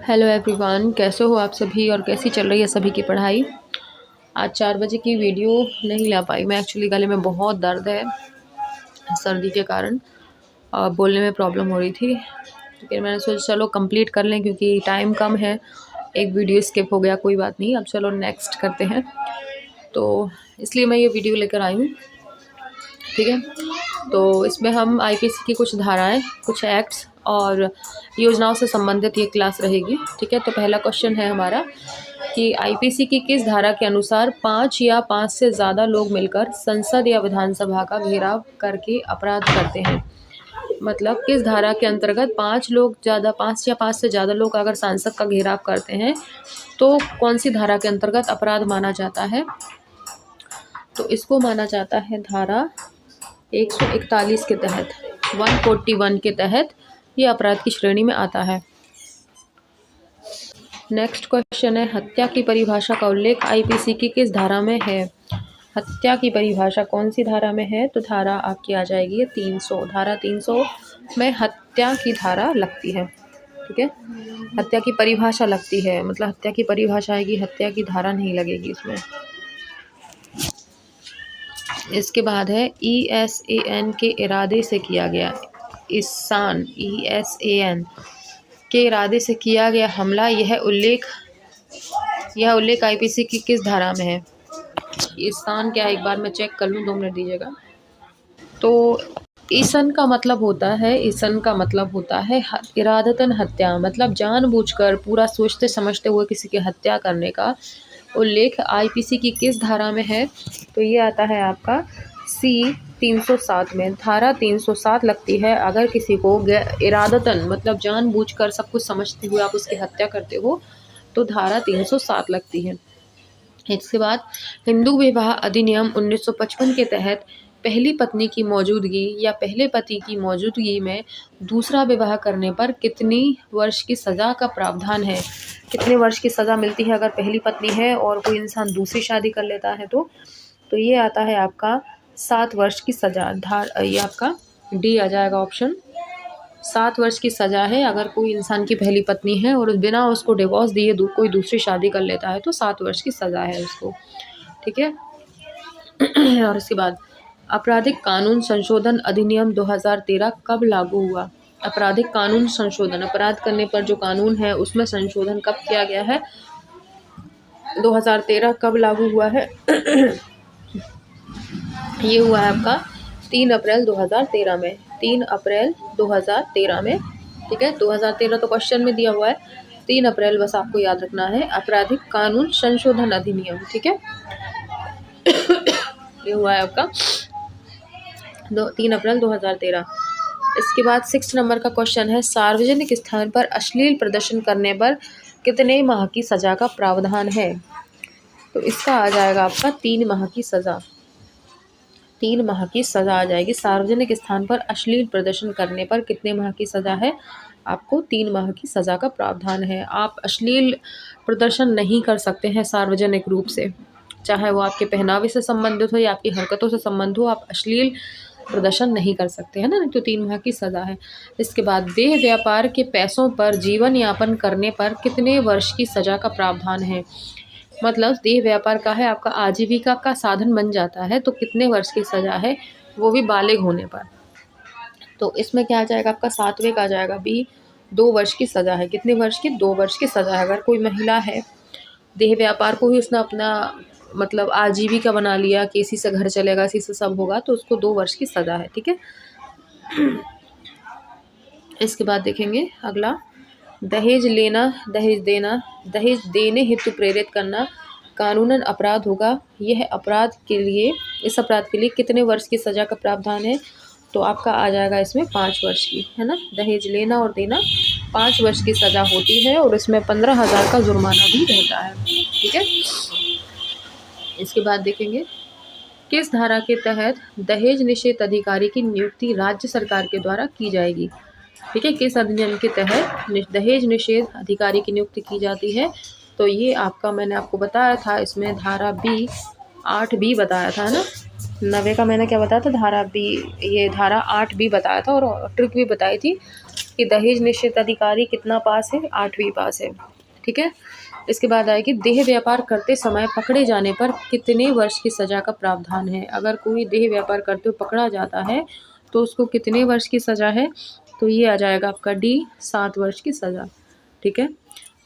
Hello everyone, कैसे हो आप सभी और कैसी चल रही है सभी की पढ़ाई। आज 4 बजे की वीडियो नहीं ला पाई मैं, एक्चुअली गले में बहुत दर्द है सर्दी के कारण और बोलने में प्रॉब्लम हो रही थी। तो फिर मैंने सोचा चलो कंप्लीट कर लें क्योंकि टाइम कम है। एक वीडियो स्किप हो गया, कोई बात नहीं, अब चलो नेक्स्ट करते हैं। तो इसलिए मैं ये वीडियो लेकर आई हूँ, ठीक है। तो इसमें हम आईपीसी की कुछ धाराएं, कुछ एक्ट्स और योजनाओं से संबंधित ये क्लास रहेगी, ठीक है। तो पहला क्वेश्चन है हमारा कि आईपीसी की किस धारा के अनुसार 5 या 5 से ज़्यादा लोग मिलकर संसद या विधानसभा का घेराव करके अपराध करते हैं। मतलब किस धारा के अंतर्गत 5 या 5 से ज़्यादा लोग अगर संसद का घेराव करते हैं तो कौन सी धारा के अंतर्गत अपराध माना जाता है। तो इसको माना जाता है धारा 141 के तहत, 141 के तहत ये अपराध की श्रेणी में आता है। नेक्स्ट क्वेश्चन है, हत्या की परिभाषा का उल्लेख आईपीसी की किस धारा में है। हत्या की परिभाषा कौन सी धारा में है, तो धारा आपकी आ जाएगी 300। धारा 300 में हत्या की धारा लगती है, ठीक है। हत्या की परिभाषा लगती है, मतलब हत्या की परिभाषा आएगी, हत्या की धारा नहीं लगेगी इसमें। इसके बाद है ESAN के इरादे से किया गया, ईसान ESAN के इरादे से किया गया हमला, यह उल्लेख आईपीसी की किस धारा में है। ईसान क्या, एक बार मैं चेक कर लूँ, 2 मिनट दीजिएगा। तो ईसन का मतलब होता है इरादतन हत्या, मतलब जानबूझकर पूरा सोचते समझते हुए किसी की हत्या करने का उल्लेख आईपीसी की किस धारा में है। तो ये आता है आपका C 307 में। धारा 307 लगती है अगर किसी को इरादतन, मतलब जानबूझकर सब कुछ समझते हुए आप उसकी हत्या करते हो, तो धारा 307 लगती है। इसके बाद हिंदू विवाह अधिनियम 1955 के तहत पहली पत्नी की मौजूदगी या पहले पति की मौजूदगी में दूसरा विवाह करने पर कितनी वर्ष की सज़ा का प्रावधान है। कितने वर्ष की सज़ा मिलती है अगर पहली पत्नी है और कोई इंसान दूसरी शादी कर लेता है तो ये आता है आपका 7 वर्ष की सज़ा। ये आपका डी आ जाएगा ऑप्शन, 7 वर्ष की सज़ा है अगर कोई इंसान की पहली पत्नी है और बिना उसको डिवोर्स दिए कोई दूसरी शादी कर लेता है तो 7 वर्ष की सज़ा है उसको, ठीक है। और इसके बाद आपराधिक कानून संशोधन अधिनियम 2013 कब लागू हुआ। आपराधिक कानून संशोधन, अपराध करने पर जो कानून है उसमें संशोधन कब किया गया है, 2013 कब लागू हुआ है। ये हुआ है आपका 3 अप्रैल 2013 में, 3 अप्रैल 2013 में, ठीक है। 2013 तो क्वेश्चन में दिया हुआ है, 3 अप्रैल बस आपको याद रखना है, आपराधिक कानून संशोधन अधिनियम, ठीक है। ये हुआ है आपका 3 अप्रैल 2013। इसके बाद 6 नंबर का क्वेश्चन है, सार्वजनिक स्थान पर अश्लील प्रदर्शन करने पर कितने माह की सज़ा का प्रावधान है। तो इसका आ जाएगा आपका 3 माह की सज़ा, 3 माह की सज़ा आ जाएगी। सार्वजनिक स्थान पर अश्लील प्रदर्शन करने पर कितने माह की सज़ा है, आपको 3 माह की सज़ा का प्रावधान है। आप अश्लील प्रदर्शन नहीं कर सकते हैं सार्वजनिक रूप से, चाहे वो आपके पहनावे से संबंधित हो या आपकी हरकतों से संबंध हो, आप अश्लील प्रदर्शन नहीं कर सकते हैं ना, तो 3 माह की सज़ा है। इसके बाद देह व्यापार के पैसों पर जीवन यापन करने पर कितने वर्ष की सज़ा का प्रावधान है। मतलब देह व्यापार का है, आपका आजीविका का साधन बन जाता है तो कितने वर्ष की सज़ा है, वो भी बालिग होने पर। तो इसमें क्या आ जाएगा आपका 7वें का आ जाएगा बी, 2 वर्ष की सज़ा है। कितने वर्ष की, 2 वर्ष की सज़ा है। अगर कोई महिला है, देह व्यापार को ही उसने अपना मतलब आजीविका बना लिया कि इसी से घर चलेगा, इसी से सब होगा, तो उसको 2 वर्ष की सज़ा है, ठीक है। इसके बाद देखेंगे अगला, दहेज लेना, दहेज देना, दहेज देने हेतु प्रेरित करना कानूनन अपराध होगा। यह अपराध के लिए, इस अपराध के लिए कितने वर्ष की सज़ा का प्रावधान है। तो आपका आ जाएगा इसमें 5 वर्ष की, है ना। दहेज लेना और देना 5 वर्ष की सज़ा होती है और इसमें 15,000 का जुर्माना भी रहता है, ठीक है। इसके बाद देखेंगे किस धारा के तहत दहेज निषेध अधिकारी की नियुक्ति राज्य सरकार के द्वारा की जाएगी, ठीक है। किस अधिनियम के तहत दहेज निषेध अधिकारी की नियुक्ति की जाती है। तो ये आपका, मैंने आपको बताया था इसमें धारा B 8B बताया था ना, 90 का मैंने क्या बताया था, धारा B, ये धारा 8B बताया था और ट्रिक भी बताई थी कि दहेज निश्चित अधिकारी कितना पास है, 8वीं पास है। ठीक है। इसके बाद आएगी देह व्यापार करते समय पकड़े जाने पर कितने वर्ष की सज़ा का प्रावधान है। अगर कोई देह व्यापार करते हुए पकड़ा जाता है तो उसको कितने वर्ष की सज़ा है, तो ये आ जाएगा आपका डी, 7 वर्ष की सज़ा। ठीक है।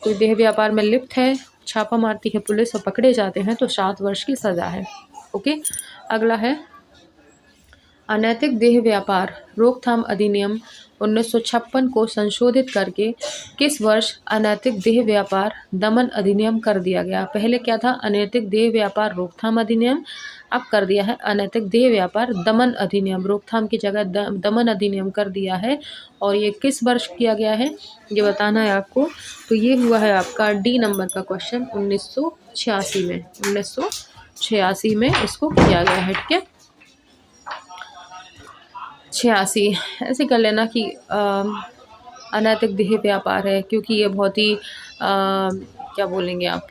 कोई देह व्यापार में लिप्त है, छापा मारती है पुलिस और पकड़े जाते हैं तो 7 वर्ष की सज़ा है। ओके। अगला है अनैतिक देह व्यापार रोकथाम अधिनियम 1956 को संशोधित करके किस वर्ष अनैतिक देह व्यापार दमन अधिनियम कर दिया गया। पहले क्या था, अनैतिक देह व्यापार रोकथाम अधिनियम, अब कर दिया है अनैतिक देह व्यापार दमन अधिनियम। रोकथाम की जगह दमन अधिनियम कर दिया है। और ये किस वर्ष किया गया है ये बताना है आपको। तो ये हुआ है आपका डी नंबर का क्वेश्चन, 1986 में। 1986 में इसको किया गया है। ठीक है। 86 ऐसे कर लेना कि अनैतिक देह व्यापार है, क्योंकि ये बहुत ही क्या बोलेंगे आप,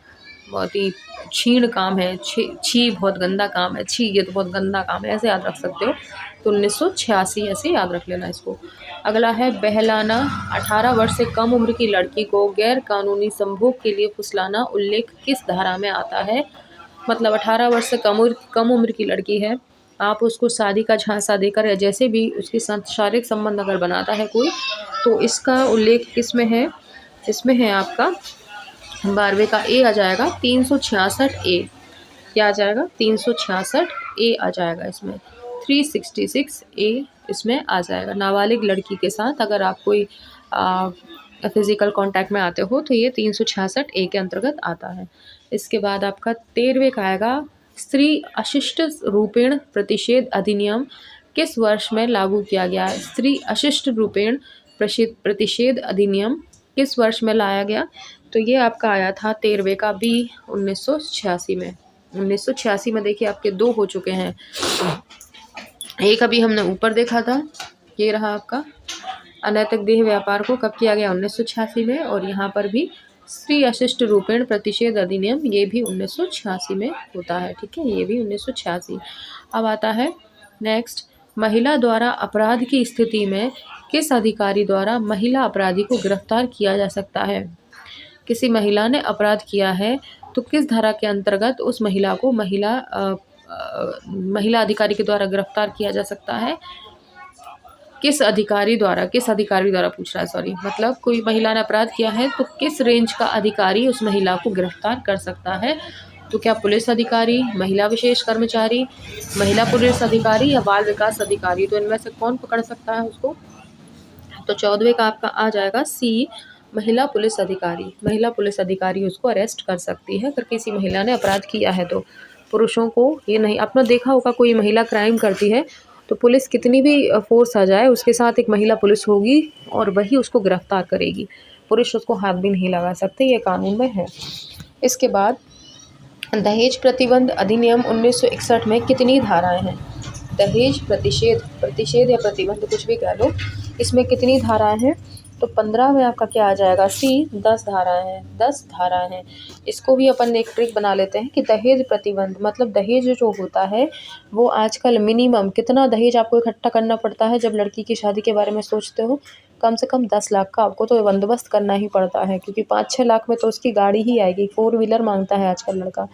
बहुत ही छीण काम है। छी बहुत गंदा काम है, छी ये तो बहुत गंदा काम है, ऐसे याद रख सकते हो। तो 1986 ऐसे याद रख लेना इसको। अगला है बहलाना 18 वर्ष से कम उम्र की लड़की को गैर कानूनी संभोग के लिए फुसलाना उल्लेख किस धारा में आता है। मतलब 18 वर्ष से कम उम्र की लड़की है, आप उसको शादी का झांसा देकर या जैसे भी उसके साथ शारीरिक संबंध अगर बनाता है कोई, तो इसका उल्लेख किस में है, इसमें है आपका 12वें का ए आ जाएगा, 366 ए। क्या आ जाएगा, 366 ए आ जाएगा इसमें, 366 ए इसमें आ जाएगा। नाबालिग लड़की के साथ अगर आप कोई फिजिकल कांटेक्ट में आते हो तो ये 366 ए के अंतर्गत आता है। इसके बाद आपका 13वें का आएगा स्त्री अशिष्ट रूपेण प्रतिषेध अधिनियम किस वर्ष में लागू किया गया। स्त्री अशिष्ट रूपेण प्रतिषेध अधिनियम किस वर्ष में लाया गया, तो ये आपका आया था 13वें का बी, 1986 में। 1986 में देखिए आपके 2 हो चुके हैं, एक अभी हमने ऊपर देखा था, ये रहा आपका अनैतिक देह व्यापार को कब किया गया, 1986 में। और यहाँ पर भी स्त्री अशिष्ट रूपेण प्रतिषेध अधिनियम, ये भी 1986 में होता है। ठीक है, ये भी 1986। अब आता है नेक्स्ट, महिला द्वारा अपराध की स्थिति में किस अधिकारी द्वारा महिला अपराधी को गिरफ्तार किया जा सकता है। किसी महिला ने अपराध किया है तो किस धारा के अंतर्गत उस महिला को महिला अधिकारी के द्वारा गिरफ्तार किया जा सकता है। किस अधिकारी द्वारा पूछ रहा है, सॉरी, मतलब कोई महिला ने अपराध किया है तो किस रेंज का अधिकारी उस महिला को गिरफ्तार कर सकता है। तो क्या पुलिस अधिकारी, महिला विशेष कर्मचारी, महिला पुलिस अधिकारी या बाल विकास अधिकारी, तो इनमें से कौन पकड़ सकता है उसको। तो 14वें का आपका आ जाएगा सी, महिला पुलिस अधिकारी। महिला पुलिस अधिकारी उसको अरेस्ट कर सकती है अगर किसी महिला ने अपराध किया है तो। पुरुषों को ये नहीं, आपने देखा होगा कोई महिला क्राइम करती है तो पुलिस कितनी भी फोर्स आ जाए उसके साथ एक महिला पुलिस होगी और वही उसको गिरफ्तार करेगी, पुरुष उसको हाथ भी नहीं लगा सकते, ये कानून में है। इसके बाद दहेज प्रतिबंध अधिनियम 1961 में कितनी धाराएं हैं। दहेज प्रतिषेध या प्रतिबंध कुछ भी कह लो, इसमें कितनी धाराएं हैं। तो 15 में आपका क्या आ जाएगा सी, 10 धाराएं हैं। 10 धाराएं हैं। इसको भी अपन एक ट्रिक बना लेते हैं कि दहेज प्रतिबंध मतलब दहेज जो होता है वो आजकल मिनिमम कितना दहेज आपको इकट्ठा करना पड़ता है। जब लड़की की शादी के बारे में सोचते हो कम से कम 10 लाख का आपको तो बंदोबस्त करना ही पड़ता है, क्योंकि 5-6 लाख में तो उसकी गाड़ी ही आएगी। 4 व्हीलर मांगता है आजकल लड़का,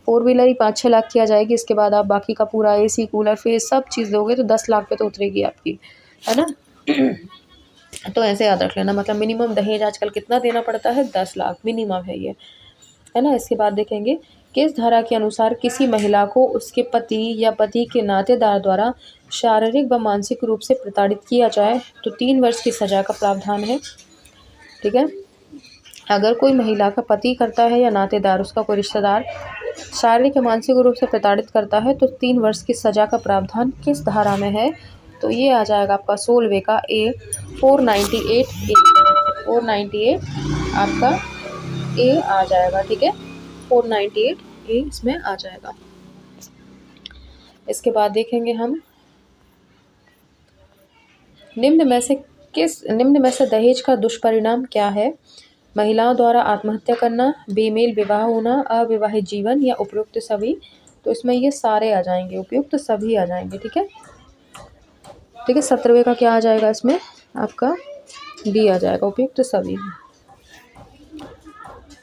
4 व्हीलर ही 5-6 लाख की आ जाएगी। इसके बाद आप बाकी का पूरा AC कूलर फ्रिज सब चीज़ दोगे तो 10 लाख पे तो उतरेगी आपकी, है ना। तो ऐसे याद रख लेना, मतलब मिनिमम दहेज आजकल कितना देना पड़ता है, 10 लाख मिनिमम है ये, है ना। इसके बाद देखेंगे किस धारा के अनुसार किसी महिला को उसके पति या पति के नातेदार द्वारा शारीरिक व मानसिक रूप से प्रताड़ित किया जाए तो 3 वर्ष की सजा का प्रावधान है। ठीक है, अगर कोई महिला का पति करता है या नातेदार उसका कोई रिश्तेदार शारीरिक या मानसिक रूप से प्रताड़ित करता है तो 3 वर्ष की सजा का प्रावधान किस धारा में है। तो ये आ जाएगा आपका 16वें का ए, 498 ए, 498 आपका ए आ जाएगा। ठीक है, 498 ए इसमें आ जाएगा। इसके बाद देखेंगे हम निम्न में से दहेज का दुष्परिणाम क्या है। महिलाओं द्वारा आत्महत्या करना, बेमेल विवाह होना, अविवाहित जीवन या उपयुक्त सभी। तो इसमें ये सारे आ जाएंगे, उपयुक्त सभी आ जाएंगे। ठीक है, 17वें का क्या आ जाएगा इसमें आपका डी आ जाएगा उपयुक्त सभी।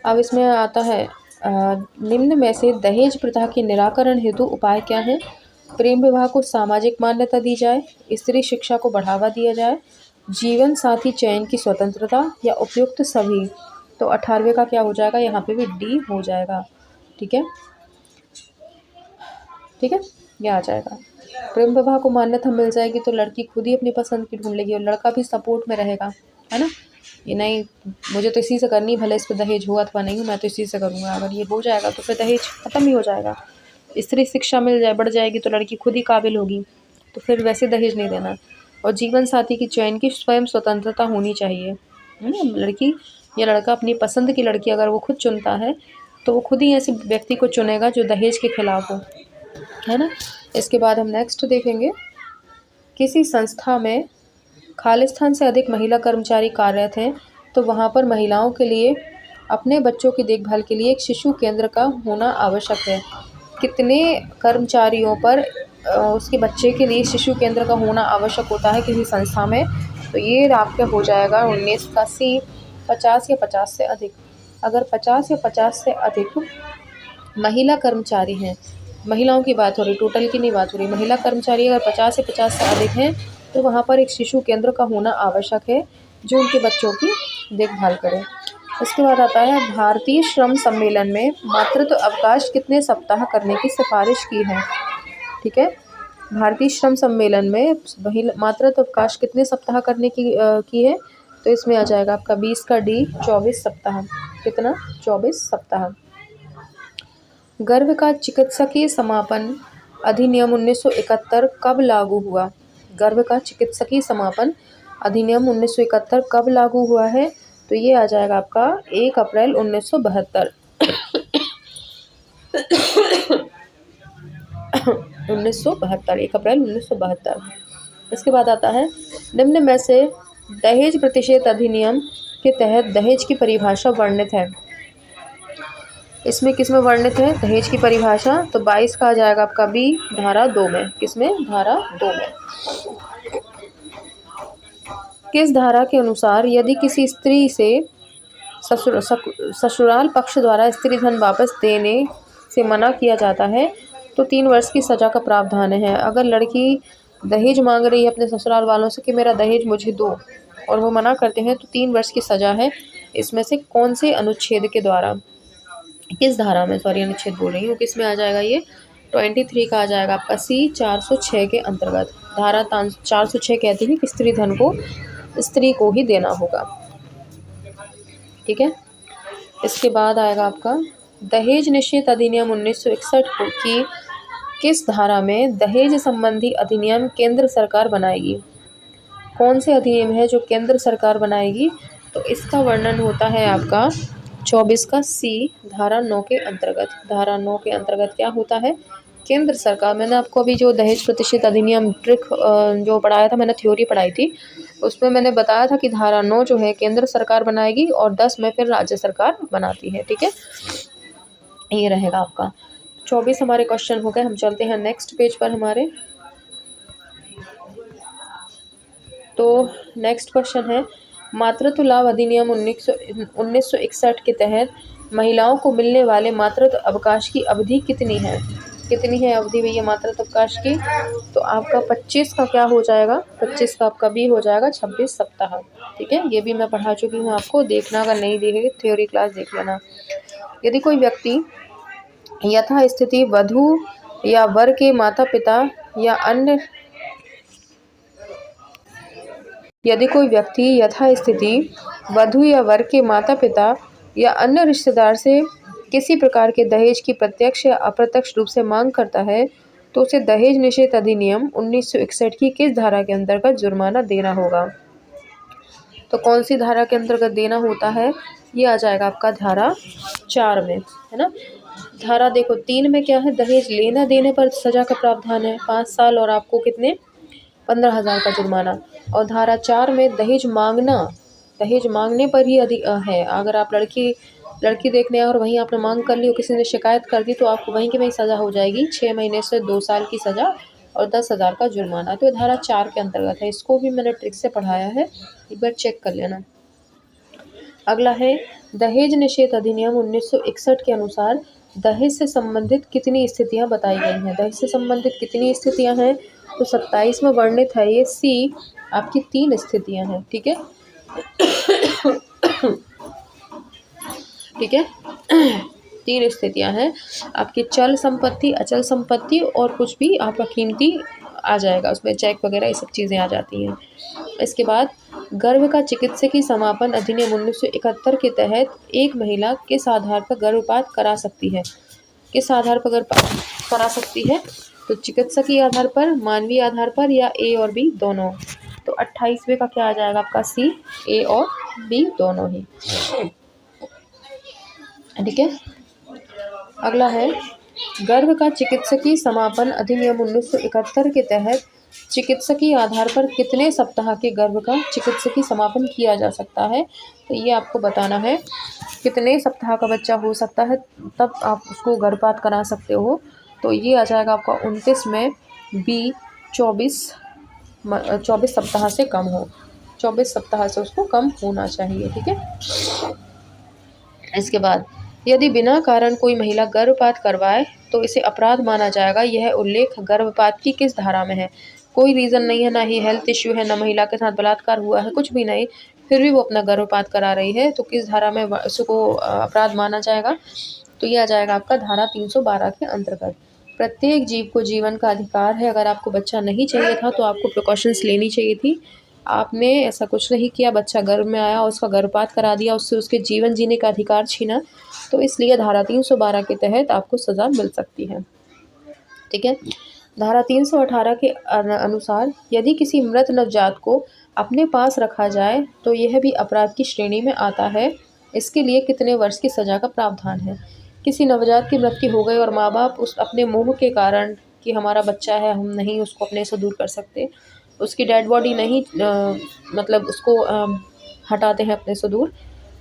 अब इसमें आता है निम्न में से दहेज प्रथा के निराकरण हेतु उपाय क्या है। प्रेम विवाह को सामाजिक मान्यता दी जाए, स्त्री शिक्षा को बढ़ावा दिया जाए, जीवन साथी चयन की स्वतंत्रता, या उपयुक्त सभी। तो 18वें का क्या हो जाएगा, यहाँ पे भी डी हो जाएगा। ठीक है, ठीक है, ये आ जाएगा। प्रेम विवाह को मान्यता मिल जाएगी तो लड़की खुद ही अपनी पसंद की ढूंढ लेगी और लड़का भी सपोर्ट में रहेगा, है ना। ये नहीं मुझे तो इसी से करनी, भले इस पर दहेज हो अथवा नहीं हो, मैं तो इसी से करूँगा। अगर ये हो जाएगा तो फिर दहेज खत्म ही हो जाएगा। स्त्री शिक्षा मिल जाए, बढ़ जाएगी तो लड़की खुद ही काबिल होगी, तो फिर वैसे दहेज नहीं देना। और जीवन साथी की चयन की स्वयं स्वतंत्रता होनी चाहिए, है ना। लड़की या लड़का अपनी पसंद की लड़की अगर वो खुद चुनता है तो वो खुद ही ऐसे व्यक्ति को चुनेगा जो दहेज के खिलाफ हो, है ना। इसके बाद हम नेक्स्ट देखेंगे, किसी संस्था में खालिस्तान से अधिक महिला कर्मचारी कार्यरत हैं तो वहाँ पर महिलाओं के लिए अपने बच्चों की देखभाल के लिए एक शिशु केंद्र का होना आवश्यक है। कितने कर्मचारियों पर उसके बच्चे के लिए शिशु केंद्र का होना आवश्यक होता है किसी संस्था में, तो ये आपका हो जाएगा 19 का सी, 50 या 50 से अधिक। अगर 50 या 50 से अधिक महिला कर्मचारी हैं, महिलाओं की बात हो रही, टोटल की नहीं बात हो रही, महिला कर्मचारी अगर 50 या 50 से अधिक हैं तो वहाँ पर एक शिशु केंद्र का होना आवश्यक है जो उनके बच्चों की देखभाल करे। उसके बाद आता है, भारतीय श्रम सम्मेलन में मातृत्व अवकाश कितने सप्ताह करने की सिफारिश की है। ठीक है, भारतीय श्रम सम्मेलन में मातृत्व अवकाश कितने सप्ताह करने की है, तो इसमें आ जाएगा आपका 20 का डी, 24 सप्ताह। कितना, 24 सप्ताह। गर्भ का चिकित्सकीय समापन अधिनियम 1971 कब लागू हुआ। गर्भ का चिकित्सकीय समापन अधिनियम 1971 कब लागू हुआ है, तो ये आ जाएगा आपका 1 अप्रैल 1972। 1972, 1 अप्रैल 1972। इसके बाद आता है, निम्न में से दहेज प्रतिषेध अधिनियम के तहत दहेज की परिभाषा वर्णित है। इसमें किसमें वर्णित है दहेज की परिभाषा, तो 22 का आ जाएगा आपका बी, धारा 2 में। किसमें, धारा 2 में। किस धारा के अनुसार यदि किसी स्त्री से ससुराल पक्ष द्वारा स्त्री धन वापस देने से मना किया जाता है तो 3 वर्ष की सजा का प्रावधान है। अगर लड़की दहेज मांग रही है अपने ससुराल वालों से कि मेरा दहेज मुझे दो, और वो मना करते हैं, तो 3 वर्ष की सजा है। इसमें से कौन से अनुच्छेद के द्वारा, किस धारा में, सॉरी अनुच्छेद बोल रही हूँ, किस में आ जाएगा ये, 23 का आ जाएगा आपका सी, 406 के अंतर्गत। धारा 406 कहती है कि स्त्री धन को स्त्री को ही देना होगा। ठीक है, इसके बाद आएगा आपका, दहेज निषेध अधिनियम 1961 की किस धारा में दहेज संबंधी अधिनियम केंद्र सरकार बनाएगी। कौन से अधिनियम है जो केंद्र सरकार बनाएगी, तो इसका वर्णन होता है आपका 24 का सी, धारा 9 के अंतर्गत। धारा 9 के अंतर्गत क्या होता है, केंद्र सरकार। मैंने आपको अभी जो दहेज प्रतिषेध अधिनियम ट्रिक जो पढ़ाया था, मैंने थ्योरी पढ़ाई थी, उसमें मैंने बताया था कि धारा 9 जो है केंद्र सरकार बनाएगी और 10 में फिर राज्य सरकार बनाती है। ठीक है, ये रहेगा आपका। 24 हमारे क्वेश्चन हो गए। हम चलते हैं नेक्स्ट पेज पर हमारे। तो नेक्स्ट क्वेश्चन है, मातृत्व लाभ अधिनियम 1961 के तहत महिलाओं को मिलने वाले मातृत्व अवकाश की अवधि कितनी है। कितनी है अवधि भैया मातृत्व अवकाश की, तो आपका 25 का क्या हो जाएगा, 25 का आपका भी हो जाएगा 26 सप्ताह। ठीक है, ये भी मैं पढ़ा चुकी हूँ आपको, देखना अगर नहीं देखे थ्योरी क्लास देख लेना। यदि कोई व्यक्ति यथास्थिति वधू या वर के माता पिता या अन्य यदि कोई व्यक्ति यथास्थिति वधू या वर के माता पिता या अन्य रिश्तेदार से किसी प्रकार के दहेज की प्रत्यक्ष या अप्रत्यक्ष रूप से मांग करता है तो उसे दहेज निषेध अधिनियम 1961 की किस धारा के अंतर्गत जुर्माना देना होगा। तो कौन सी धारा के अंतर्गत देना होता है, ये आ जाएगा आपका धारा 4 में, है ना। धारा देखो 3 में क्या है, दहेज लेना देने पर सजा का प्रावधान है 5 साल और आपको कितने 15,000 का जुर्माना। और धारा 4 में दहेज मांगने पर ही है। अगर आप लड़की देखने और वहीं आपने मांग कर ली और किसी ने शिकायत कर दी तो आपको वहीं की वहीं सज़ा हो जाएगी, 6 महीने से 2 साल की सज़ा और 10,000 का जुर्माना। तो ये धारा 4 के अंतर्गत है। इसको भी मैंने ट्रिक से पढ़ाया है, एक बार चेक कर लेना। अगला है दहेज निषेध अधिनियम 1961 के अनुसार दहेज से संबंधित कितनी स्थितियां बताई गई हैं। दहेज से संबंधित कितनी स्थितियां हैं, तो 27 में वर्णित है ये सी आपकी 3 स्थितियां हैं। ठीक है, ठीक है 3 स्थितियां हैं आपकी, चल संपत्ति, अचल संपत्ति और कुछ भी आपका कीमती आ जाएगा उसमें, चेक वगैरह ये सब चीज़ें आ जाती हैं। इसके बाद गर्भ का चिकित्सकीय समापन अधिनियम 1971 के तहत एक महिला किस आधार पर गर्भपात करा सकती है। किस आधार पर गर्भपात करा सकती है, तो चिकित्सकीय आधार पर, मानवीय आधार पर, या ए और बी दोनों। तो 28वें का क्या आ जाएगा आपका सी, ए और बी दोनों ही। ठीक है, अगला है गर्भ का चिकित्सकीय समापन अधिनियम 1971 के तहत चिकित्सकीय आधार पर कितने सप्ताह के गर्भ का चिकित्सकीय समापन किया जा सकता है। तो ये आपको बताना है कितने सप्ताह का बच्चा हो सकता है तब आप उसको गर्भपात करा सकते हो। तो ये आ जाएगा आपका 29 में, बी 24 सप्ताह से कम हो, 24 सप्ताह से उसको कम होना चाहिए। ठीक है, इसके बाद यदि बिना कारण कोई महिला गर्भपात करवाए तो इसे अपराध माना जाएगा। यह उल्लेख गर्भपात की किस धारा में है। कोई रीज़न नहीं है, ना ही हेल्थ इश्यू है, ना महिला के साथ बलात्कार हुआ है, कुछ भी नहीं, फिर भी वो अपना गर्भपात करा रही है, तो किस धारा में उसको अपराध माना जाएगा। तो ये आ जाएगा आपका धारा 312 के अंतर्गत। प्रत्येक जीव को जीवन का अधिकार है। अगर आपको बच्चा नहीं चाहिए था तो आपको प्रिकॉशंस लेनी चाहिए थी, आपने ऐसा कुछ नहीं किया, बच्चा गर्भ में आया और उसका गर्भपात करा दिया, उससे उसके जीवन जीने का अधिकार छीना, तो इसलिए धारा 312 के तहत आपको सज़ा मिल सकती है। ठीक है, धारा 318 के अनुसार यदि किसी मृत नवजात को अपने पास रखा जाए तो यह भी अपराध की श्रेणी में आता है। इसके लिए कितने वर्ष की सज़ा का प्रावधान है। किसी नवजात की मृत्यु हो गई और माँ बाप उस अपने मोह के कारण कि हमारा बच्चा है, हम नहीं उसको अपने से दूर कर सकते, उसकी डेड बॉडी नहीं मतलब उसको हटाते हैं अपने से दूर,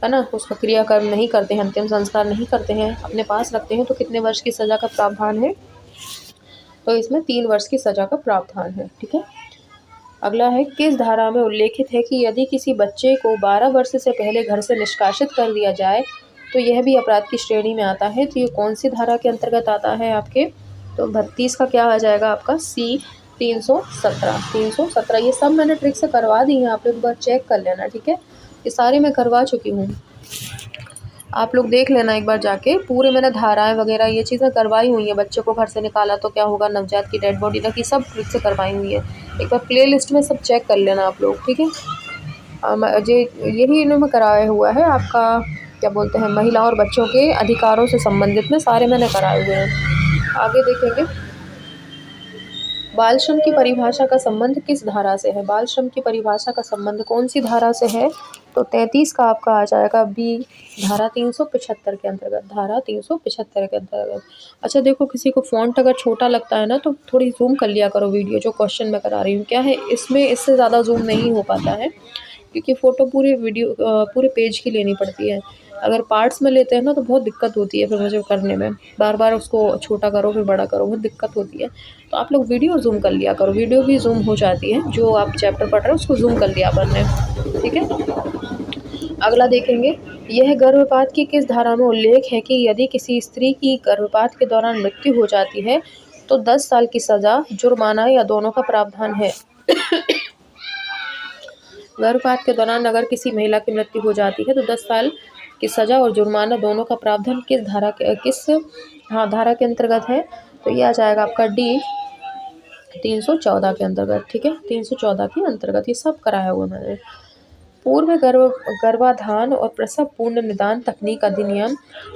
है ना, उसका क्रियाकर्म नहीं करते हैं, अंतिम संस्कार नहीं करते हैं, अपने पास रखते हैं, तो कितने वर्ष की सज़ा का प्रावधान है। तो इसमें 3 वर्ष की सज़ा का प्रावधान है। ठीक है, अगला है किस धारा में उल्लेखित है कि यदि किसी बच्चे को 12 वर्ष से पहले घर से निष्कासित कर दिया जाए तो यह भी अपराध की श्रेणी में आता है। तो ये कौन सी धारा के अंतर्गत आता है आपके, तो 32 का क्या आ जाएगा आपका सी 317। ये सब मैंने ट्रिक से करवा दी हैं, आप लोग एक बार चेक कर लेना। ठीक है, ये सारे मैं करवा चुकी हूँ, आप लोग देख लेना एक बार जाके, पूरे मैंने धाराएं वगैरह ये चीज़ें करवाई हुई हैं। बच्चे को घर से निकाला तो क्या होगा, नवजात की डेड बॉडी तक, ये सब ट्रिक से करवाई हुई है। एक बार प्ले लिस्ट में सब चेक कर लेना आप लोग। ठीक है, यही इन्होंने कराया हुआ है आपका क्या बोलते हैं, महिला और बच्चों के अधिकारों से संबंधित में सारे मैंने कराए हुए हैं। आगे देखेंगे बाल श्रम की परिभाषा का संबंध किस धारा से है। बाल श्रम की परिभाषा का संबंध कौन सी धारा से है, तो 33 का आपका आ जाएगा बी धारा 375 के अंतर्गत, धारा 375 के अंतर्गत। अच्छा देखो, किसी को फ़ॉन्ट अगर छोटा लगता है ना तो थोड़ी जूम कर लिया करो वीडियो, जो क्वेश्चन मैं करा रही हूँ। क्या है इसमें इससे ज़्यादा जूम नहीं हो पाता है क्योंकि फ़ोटो पूरे पेज की लेनी पड़ती है। अगर पार्ट्स में लेते हैं ना तो बहुत दिक्कत होती है फिर मुझे करने में, बार बार उसको छोटा करो फिर बड़ा करो, बहुत दिक्कत होती है। तो आप लोग वीडियो जूम कर लिया करो, वीडियो भी जूम हो जाती है, जो आप चैप्टर पढ़ रहे हो उसको जूम कर लिया अपन ने। ठीक है, अगला देखेंगे यह गर्भपात की किस धारा में उल्लेख है कि यदि किसी स्त्री की गर्भपात के दौरान मृत्यु हो जाती है तो 10 साल की सज़ा, जुर्माना या दोनों का प्रावधान है। गर्भपात के दौरान अगर किसी महिला की मृत्यु हो जाती है तो 10 साल की सज़ा और जुर्माना दोनों का प्रावधान किस धारा के अंतर्गत है, तो ये आ जाएगा आपका डी 314 के अंतर्गत। ठीक है, 314 के अंतर्गत ये सब कराया हुआ मैंने। पूर्व गर्भाधान और प्रसव पूर्ण निदान तकनीक अधिनियम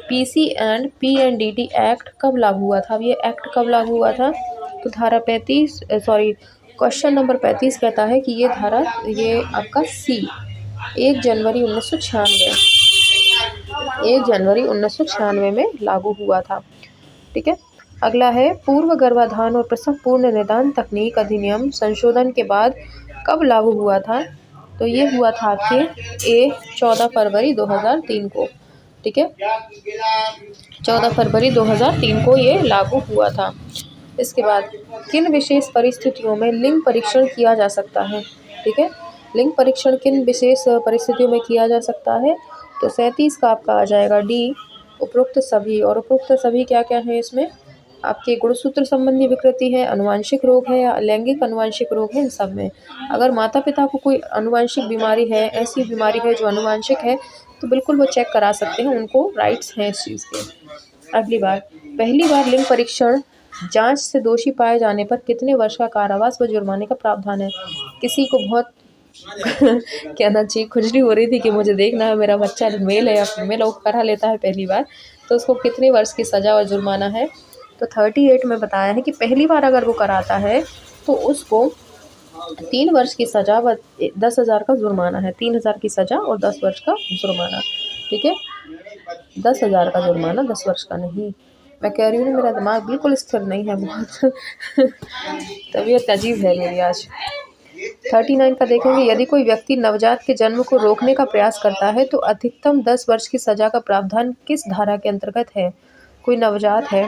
पीसी एंड PNDT एक्ट कब लागू हुआ था। अब ये एक्ट कब लागू हुआ था, तो धारा 35 क्वेश्चन नंबर 35 कहता है कि ये धारा, ये आपका सी 1 जनवरी 1996 में लागू हुआ था। ठीक है, अगला है पूर्व गर्भाधान और प्रसव पूर्ण निदान तकनीक अधिनियम संशोधन के बाद कब लागू हुआ था, तो ये हुआ था आपके 14 फरवरी 2003 को। ठीक है, 14 फरवरी 2003 को ये लागू हुआ था। इसके बाद किन विशेष परिस्थितियों में लिंग परीक्षण किया जा सकता है। ठीक है, लिंग परीक्षण किन विशेष परिस्थितियों में किया जा सकता है। तो 37 का आपका आ जाएगा डी, उपरोक्त सभी। और उपरोक्त सभी क्या क्या है इसमें, आपके गुणसूत्र संबंधी विकृति है, अनुवांशिक रोग है या लैंगिक अनुवांशिक रोग है। इन सब में अगर माता पिता को कोई अनुवांशिक बीमारी है, ऐसी बीमारी है जो अनुवांशिक है, तो बिल्कुल वो चेक करा सकते हैं, उनको राइट्स हैं इस चीज़ के। अगली बार, पहली बार लिंग परीक्षण जांच से दोषी पाए जाने पर कितने वर्ष का कारावास व जुर्माने का प्रावधान है। किसी को बहुत कहना चाहिए खुजली हो रही थी कि मुझे देखना है मेरा बच्चा मेल है या फीमेल, वो करा लेता है पहली बार, तो उसको कितने वर्ष की सज़ा और जुर्माना है। तो 38 में बताया है कि पहली बार अगर वो कराता है तो उसको 3 वर्ष की सज़ा व 10,000 का जुर्माना है। 3,000 की सज़ा और 10 वर्ष का जुर्माना। ठीक है, 10,000 का जुर्माना, 10 वर्ष का नहीं। मैं कह रही हूँ ना, मेरा दिमाग बिल्कुल स्थिर नहीं है, बहुत तबीयत अजीब है मेरी आज। 39 का देखेंगे, यदि कोई व्यक्ति नवजात के जन्म को रोकने का प्रयास करता है तो अधिकतम 10 वर्ष की सज़ा का प्रावधान किस धारा के अंतर्गत है। कोई नवजात है,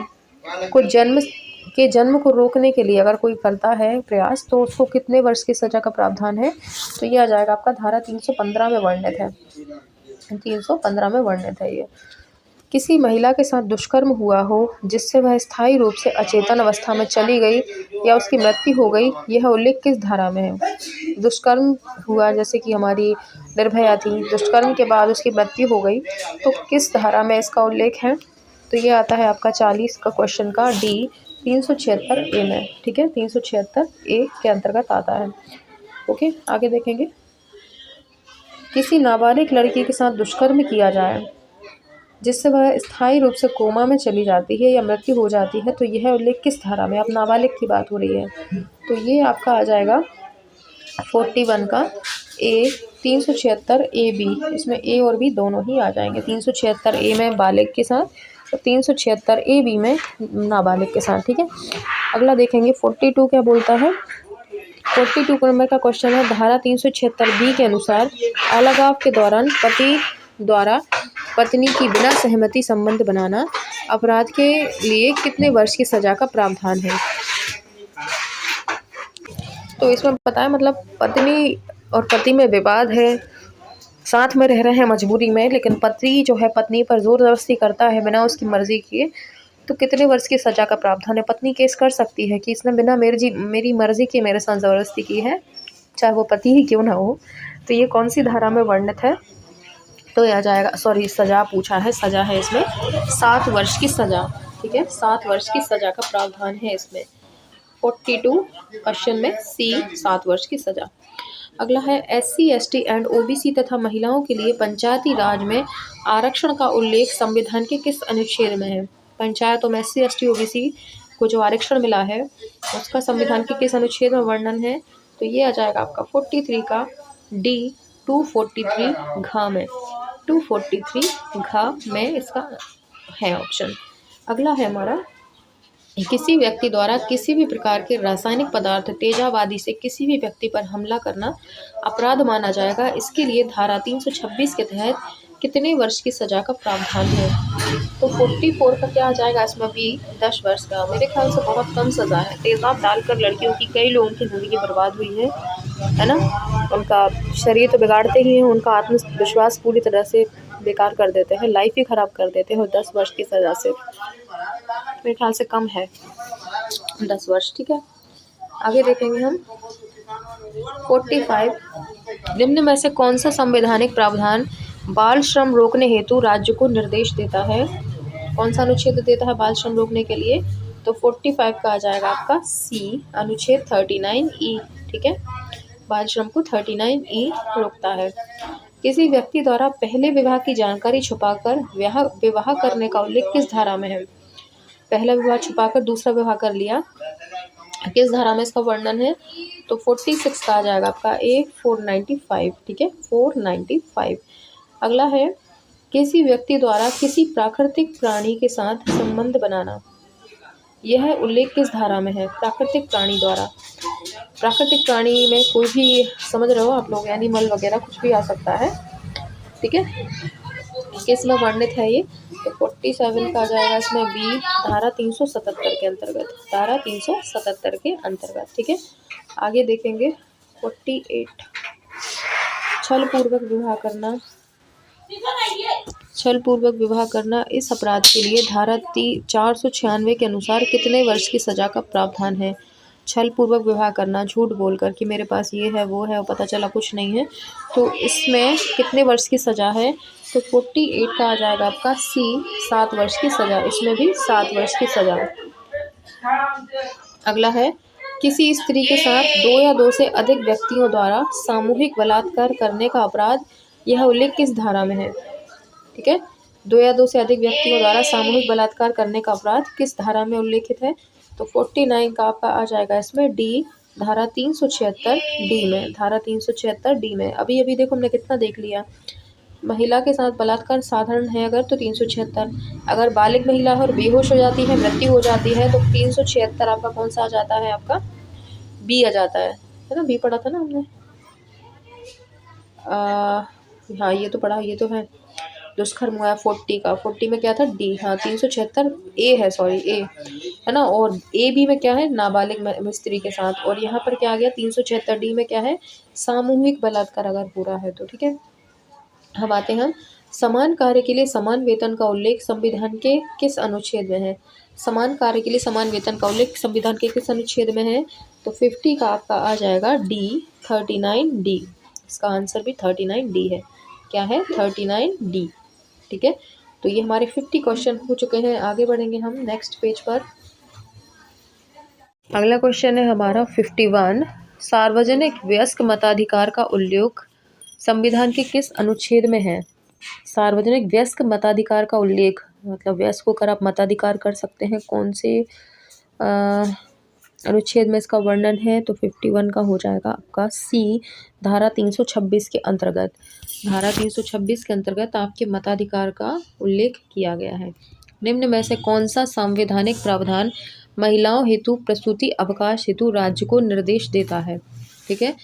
कोई जन्म को रोकने के लिए अगर कोई करता है प्रयास, तो उसको कितने वर्ष की सज़ा का प्रावधान है। तो ये आ जाएगा आपका धारा 315 में वर्णित है। 315 में वर्णित है ये। किसी महिला के साथ दुष्कर्म हुआ हो जिससे वह स्थायी रूप से अचेतन अवस्था में चली गई या उसकी मृत्यु हो गई, यह उल्लेख किस धारा में है। दुष्कर्म हुआ, जैसे कि हमारी निर्भया थी, दुष्कर्म के बाद उसकी मृत्यु हो गई, तो किस धारा में इसका उल्लेख है। तो ये आता है आपका 40 का क्वेश्चन का डी, 376 ए में। ठीक है, 376 ए के अंतर्गत आता है। ओके, आगे देखेंगे, किसी नाबालिग लड़की के साथ दुष्कर्म किया जाए जिससे वह स्थायी रूप से कोमा में चली जाती है या मृत्यु हो जाती है, तो यह उल्लेख किस धारा में। अब नाबालिग की बात हो रही है, तो ये आपका आ जाएगा 41 का ए, 376 ए बी। इसमें ए और बी दोनों ही आ जाएंगे। 376 ए में बालिग के साथ और 376 ए बी में नाबालिग के साथ। ठीक है, अगला देखेंगे 42 क्या बोलता है। 42 नंबर का क्वेश्चन है, धारा 376 बी के अनुसार अलगाव के दौरान पति द्वारा पत्नी की बिना सहमति संबंध बनाना अपराध के लिए कितने वर्ष की सजा का प्रावधान है। तो इसमें पता है, मतलब पत्नी और पति में विवाद है, साथ में रह रहे हैं मजबूरी में, लेकिन पति जो है पत्नी पर जोर जबरदस्ती करता है बिना उसकी मर्जी किए, तो कितने वर्ष की सजा का प्रावधान है। पत्नी केस कर सकती है कि इसने बिना मेरी मर्जी के मेरे साथ जबरदस्ती की है, चाहे वो पति ही क्यों ना हो। तो ये कौन सी धारा में वर्णित है। तो यह आ जाएगा, सॉरी सज़ा पूछा है, सज़ा है इसमें 7 वर्ष की सज़ा। ठीक है, 7 वर्ष की सज़ा का प्रावधान है इसमें। 42 क्वेश्चन में सी, 7 वर्ष की सज़ा। अगला है, SC, ST एंड OBC तथा महिलाओं के लिए पंचायती राज में आरक्षण का उल्लेख संविधान के किस अनुच्छेद में है। पंचायतों में SC, ST, OBC को जो आरक्षण मिला है उसका संविधान के किस अनुच्छेद में वर्णन है। तो ये आ जाएगा आपका 43 का डी, 243 घ में। 243 घ में इसका है ऑप्शन। अगला है हमारा, किसी व्यक्ति द्वारा किसी भी प्रकार के रासायनिक पदार्थ, तेजाब आदि से किसी भी व्यक्ति पर हमला करना अपराध माना जाएगा। इसके लिए धारा 326 के तहत कितने वर्ष की सजा का प्रावधान है। तो 44 का क्या आ जाएगा इसमें भी, 10 वर्ष का। मेरे ख्याल से बहुत कम सज़ा है। तेजाब डालकर लड़कियों की कई लोगों की ज़िंदगी बर्बाद हुई है ना। उनका शरीर तो बिगाड़ते ही हैं, उनका आत्मविश्वास पूरी तरह से बेकार कर देते हैं, लाइफ ही ख़राब कर देते हैं। और 10 वर्ष की सज़ा से मेरे ख्याल से कम है 10 वर्ष। ठीक है, आगे देखेंगे हम 45, निम्न में से कौन सा संवैधानिक प्रावधान बाल श्रम रोकने हेतु राज्य को निर्देश देता है। कौन सा अनुच्छेद देता है बाल श्रम रोकने के लिए। तो 45 का आ जाएगा आपका सी, अनुच्छेद 39E। ठीक है, बाल श्रम को 39E रोकता है। किसी व्यक्ति द्वारा पहले विवाह की जानकारी छुपाकर विवाह करने का उल्लेख किस धारा में है। पहला विवाह छुपाकर दूसरा विवाह कर लिया, किस धारा में इसका वर्णन है। तो 46 का आ जाएगा आपका ए, 495। ठीक है, 495। अगला है, किसी व्यक्ति द्वारा किसी प्राकृतिक प्राणी के साथ संबंध बनाना, यह उल्लेख किस धारा में है। प्राकृतिक प्राणी द्वारा, प्राकृतिक प्राणी में कोई भी समझ रहे हो आप लोग, एनिमल वगैरह कुछ भी आ सकता है। ठीक है, किस में वर्णित है ये, तो 47 का आ जाएगा इसमें बी, धारा 377 के अंतर्गत, धारा 377 के अंतर्गत। ठीक है, आगे देखेंगे 48, छल पूर्वक विवाह करना। छल पूर्वक विवाह करना इस अपराध के लिए धारा 496 के अनुसार कितने वर्ष की सजा का प्रावधान है? छल पूर्वक विवाह करना, झूठ बोलकर कि मेरे पास ये है वो है और पता चला कुछ नहीं है, तो इसमें कितने वर्ष की सजा है? तो 48 का आ जाएगा आपका सी, 7 वर्ष की सजा, इसमें भी 7 वर्ष की सजा। अगला है किसी स्त्री के साथ 2 या 2 से अधिक व्यक्तियों द्वारा सामूहिक बलात्कार करने का अपराध, यह उल्लेख किस धारा में है? ठीक है, 2 या 2 से अधिक व्यक्तियों द्वारा सामूहिक बलात्कार करने का अपराध किस धारा में उल्लेखित है? तो 49 का आपका आ जाएगा इसमें डी, धारा 376 डी में, धारा 376 डी में। अभी अभी देखो हमने कितना देख लिया, महिला के साथ बलात्कार साधारण है अगर तो 376, अगर बालिग महिला और बेहोश हो जाती है, मृत्यु हो जाती है, तो 376 आपका कौन सा आ जाता है? आपका बी आ जाता है ना, बी पढ़ा था ना हमने। हाँ ये तो पढ़ा, ये तो है दुष्कर्म हुआ 40 का, 40 में क्या था? डी, हाँ 376 ए है, सॉरी ए है ना, और ए बी में क्या है? नाबालिग स्त्री के साथ, और यहाँ पर क्या आ गया? 376 डी में क्या है? सामूहिक बलात्कार अगर हो रहा है तो। ठीक है, हम आते हैं समान कार्य के लिए समान वेतन का उल्लेख संविधान के किस अनुच्छेद में है? समान कार्य के लिए समान वेतन का उल्लेख संविधान के किस अनुच्छेद में है? तो 50 का आपका आ जाएगा डी, 39 डी, इसका आंसर भी 39 डी है। क्या है? 39 डी। ठीक है, तो ये हमारे 50 क्वेश्चन हो चुके हैं। आगे बढ़ेंगे हम नेक्स्ट पेज पर। अगला क्वेश्चन है हमारा 51, सार्वजनिक वयस्क मताधिकार का उल्लेख संविधान के किस अनुच्छेद में है? सार्वजनिक वयस्क मताधिकार का उल्लेख मतलब वयस्क होकर आप मताधिकार कर सकते हैं, कौन से अनुच्छेद में इसका वर्णन है? तो 51 का हो जाएगा आपका सी, धारा 326 के अंतर्गत, धारा 326 के अंतर्गत आपके मताधिकार का उल्लेख किया गया है। निम्न में से कौन सा संवैधानिक प्रावधान महिलाओं हेतु प्रसूति अवकाश हेतु राज्य को निर्देश देता है? ठीक है,